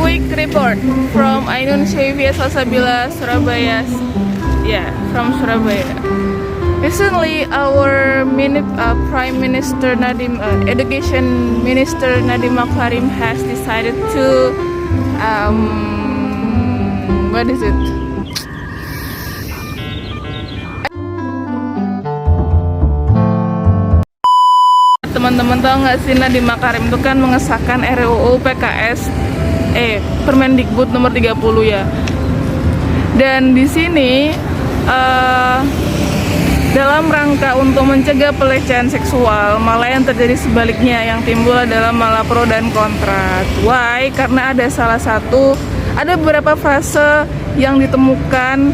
quick report from Ainun Syevia Salsabila, Surabaya. Yeah, from Surabaya. Recently, our Prime Minister Education Minister Nadiem Makarim has decided to what is it? Teman-teman tahu nggak sih, Nadiem Makarim itu kan mengesahkan RUU PKS Permendikbud nomor 30 ya. Dan di sini dalam rangka untuk mencegah pelecehan seksual, malah yang terjadi sebaliknya, yang timbul adalah malah pro dan kontra. Why? Karena ada beberapa frase yang ditemukan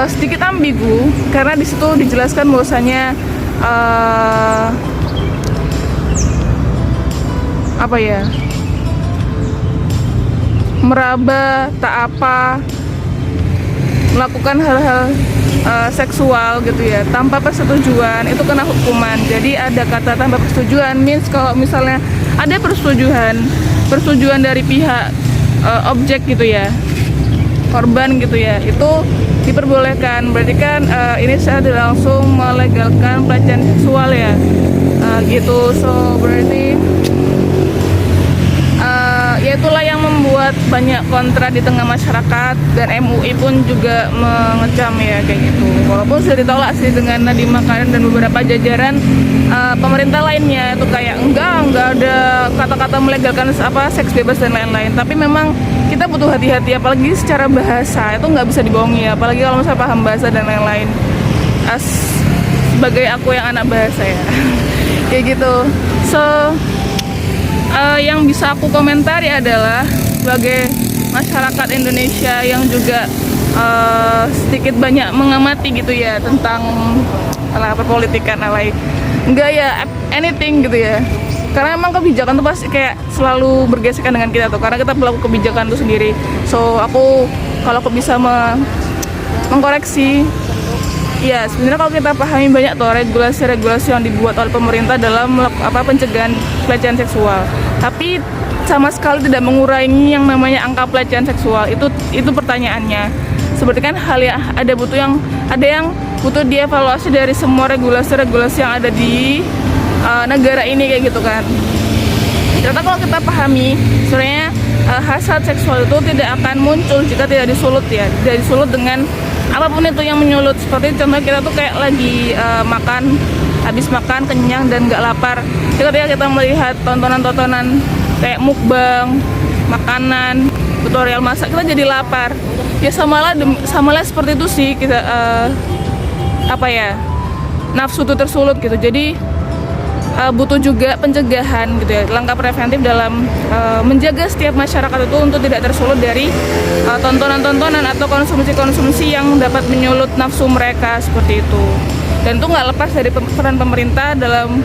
sedikit ambigu, karena di situ dijelaskan bahwasanya meraba, tak apa, melakukan hal-hal seksual gitu ya tanpa persetujuan itu kena hukuman. Jadi ada kata tanpa persetujuan, means kalau misalnya ada persetujuan dari pihak objek gitu ya, korban gitu ya, itu diperbolehkan. Berarti kan ini saya langsung melegalkan pelecehan seksual ya, gitu. So berarti ya itulah yang membuat banyak kontra di tengah masyarakat, dan MUI pun juga mengecam ya kayak gitu. Walaupun sudah ditolak sih dengan Nadiem Makarim dan beberapa jajaran pemerintah lainnya, itu kayak enggak ada kata-kata melegalkan seks bebas dan lain-lain. Tapi memang kita butuh hati-hati, apalagi secara bahasa itu nggak bisa dibohongi ya, apalagi kalau misalnya paham bahasa dan lain-lain. Sebagai aku yang anak bahasa ya kayak gitu. So yang bisa aku komentari adalah sebagai masyarakat Indonesia yang juga sedikit banyak mengamati gitu ya tentang perpolitikan enggak ya anything gitu ya, karena emang kebijakan tuh pasti kayak selalu bergesekan dengan kita tuh, karena kita pelaku kebijakan itu sendiri. So kalau aku bisa mengkoreksi ya, sebenarnya kalau kita pahami banyak tuh regulasi-regulasi yang dibuat oleh pemerintah dalam pencegahan pelecehan seksual, tapi sama sekali tidak mengurangi yang namanya angka pelecehan seksual. Itu pertanyaannya. Seperti kan hal yang ada yang butuh dievaluasi dari semua regulasi-regulasi yang ada di negara ini kayak gitu kan. Ternyata kalau kita pahami, sebenarnya hasrat seksual itu tidak akan muncul jika tidak disulut ya, tidak disulut dengan apapun itu yang menyulut. Seperti contohnya kita tuh kayak lagi habis makan kenyang dan nggak lapar, ketika kita melihat tontonan-tontonan kayak mukbang makanan, tutorial masak, kita jadi lapar ya. Samalah seperti itu sih kita nafsu itu tersulut gitu. Jadi butuh juga pencegahan gitu ya, langkah preventif dalam menjaga setiap masyarakat itu untuk tidak tersulut dari tontonan-tontonan atau konsumsi-konsumsi yang dapat menyulut nafsu mereka seperti itu. Dan itu nggak lepas dari peran pemerintah dalam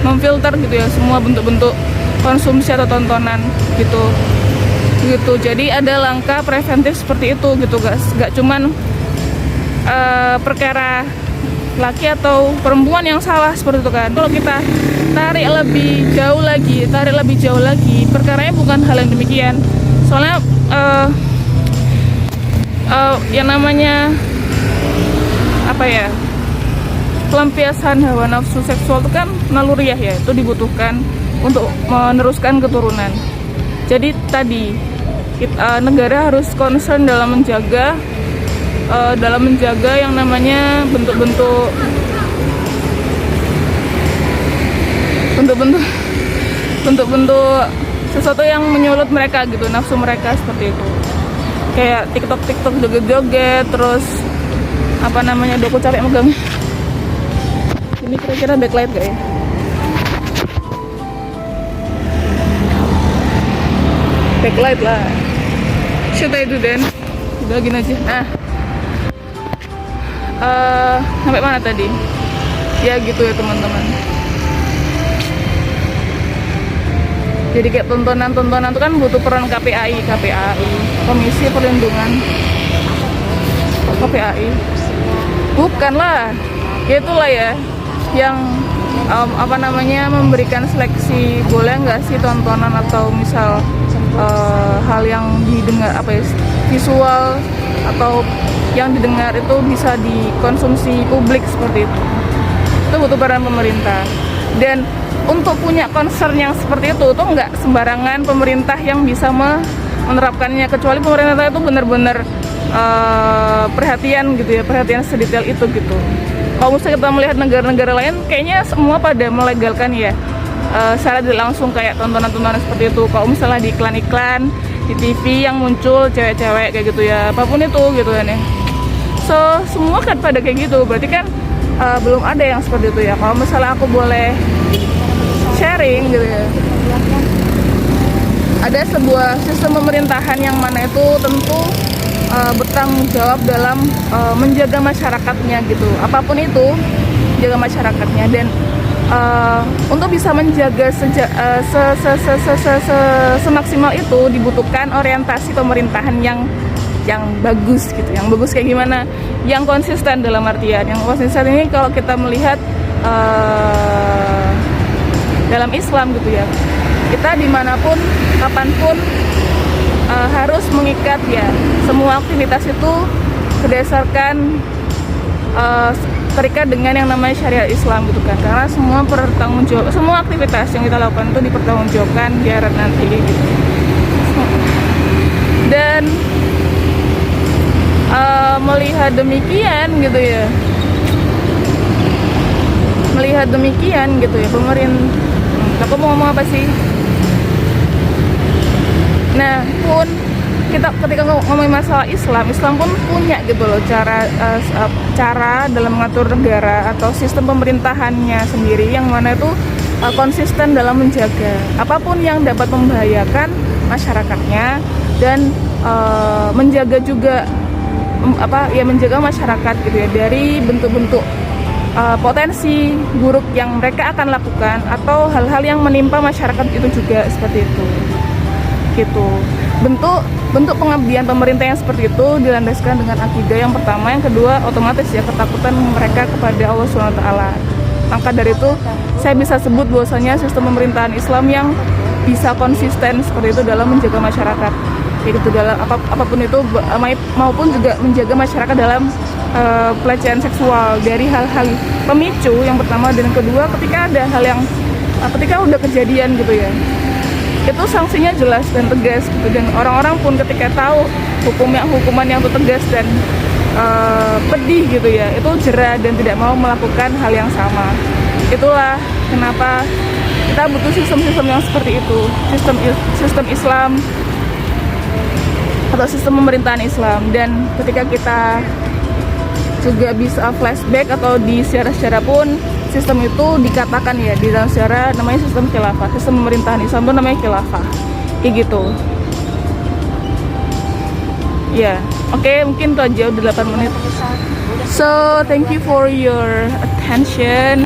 memfilter gitu ya semua bentuk-bentuk konsumsi atau tontonan gitu. Jadi ada langkah preventif seperti itu gitu guys, nggak cuman perkara laki atau perempuan yang salah seperti itu kan. Kalau kita tarik lebih jauh lagi, perkaranya bukan hal yang demikian. Soalnya yang namanya pelampiasan hawa nafsu seksual itu kan naluriah ya, itu dibutuhkan untuk meneruskan keturunan. Jadi tadi negara harus concern dalam menjaga yang namanya bentuk-bentuk sesuatu yang menyulut mereka gitu, nafsu mereka seperti itu. Kayak TikTok joget-joget, terus aku capek megang. Ini kira-kira backlight gak ya? Backlight lah. Should I do then? Udah gini aja. Nah, sampai mana tadi? Ya gitu ya teman-teman. Jadi kayak tontonan itu kan butuh peran KPAI, Komisi Perlindungan KPAI. Bukanlah, ya itulah ya yang memberikan seleksi boleh nggak sih tontonan atau misal hal didengar visual atau yang didengar itu bisa dikonsumsi publik seperti itu. Itu butuh peran pemerintah. Dan untuk punya concern yang seperti itu tuh nggak sembarangan pemerintah yang bisa menerapkannya, kecuali pemerintah itu benar-benar perhatian gitu ya, perhatian sedetail itu gitu. Kalau misalnya kita melihat negara-negara lain, kayaknya semua pada melegalkan ya, secara tidak langsung kayak tontonan-tontonan seperti itu. Kalau misalnya di iklan-iklan di TV yang muncul cewek-cewek kayak gitu ya, apapun itu gitu kan ya. So semua kan pada kayak gitu, berarti kan belum ada yang seperti itu ya. Kalau misalnya aku boleh sharing gitu ya, ada sebuah sistem pemerintahan yang mana itu tentu bertanggung jawab dalam menjaga masyarakatnya gitu, apapun itu jaga masyarakatnya. Dan untuk bisa menjaga semaksimal itu dibutuhkan orientasi pemerintahan yang bagus gitu. Yang bagus kayak gimana? Yang konsisten, dalam artian yang konsisten ini kalau kita melihat dalam Islam gitu ya, kita dimanapun kapanpun harus mengikat ya semua aktivitas itu berdasarkan terikat dengan yang namanya syariat Islam gitu kan, karena semua aktivitas yang kita lakukan itu dipertanggungjawabkan di akhirat nanti gitu. Dan melihat demikian gitu ya, pemerintah, aku mau ngomong apa sih? Nah, pun ketika ngomongin masalah Islam pun punya gitu loh cara dalam mengatur negara atau sistem pemerintahannya sendiri yang mana itu konsisten dalam menjaga apapun yang dapat membahayakan masyarakatnya, dan menjaga juga menjaga masyarakat gitu ya dari bentuk-bentuk potensi buruk yang mereka akan lakukan atau hal-hal yang menimpa masyarakat itu juga seperti itu gitu. Bentuk pengabdian pemerintah yang seperti itu dilandaskan dengan akidah yang pertama, yang kedua otomatis ya ketakutan mereka kepada Allah SWT. Maka dari itu saya bisa sebut bahwasanya sistem pemerintahan Islam yang bisa konsisten seperti itu dalam menjaga masyarakat, yaitu dalam apapun itu, maupun juga menjaga masyarakat dalam pelecehan seksual dari hal-hal pemicu yang pertama, dan yang kedua ketika ada hal yang ketika udah kejadian gitu ya, itu sanksinya jelas dan tegas gitu. Dan orang-orang pun ketika tahu hukuman yang tegas dan pedih gitu ya, itu jerah dan tidak mau melakukan hal yang sama. Itulah kenapa kita butuh sistem-sistem yang seperti itu, sistem Islam atau sistem pemerintahan Islam. Dan ketika kita juga bisa flashback atau di sejarah-sejarah pun, sistem itu dikatakan ya di dalam sejarah namanya sistem khilafah. Sistem pemerintahan Islam itu namanya khilafah kayak gitu ya. Oke, mungkin itu aja, udah 8 menit. So thank you for your attention.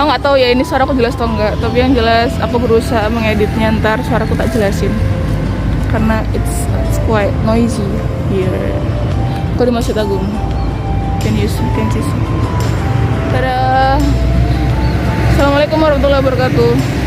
Aku nggak tahu ya ini suaraku jelas atau enggak, tapi yang jelas aku berusaha mengeditnya, ntar suaraku tak jelasin karena it's quite noisy here. Aku di Masjid Agung. Can you see? Dadah. Assalamualaikum warahmatullahi wabarakatuh.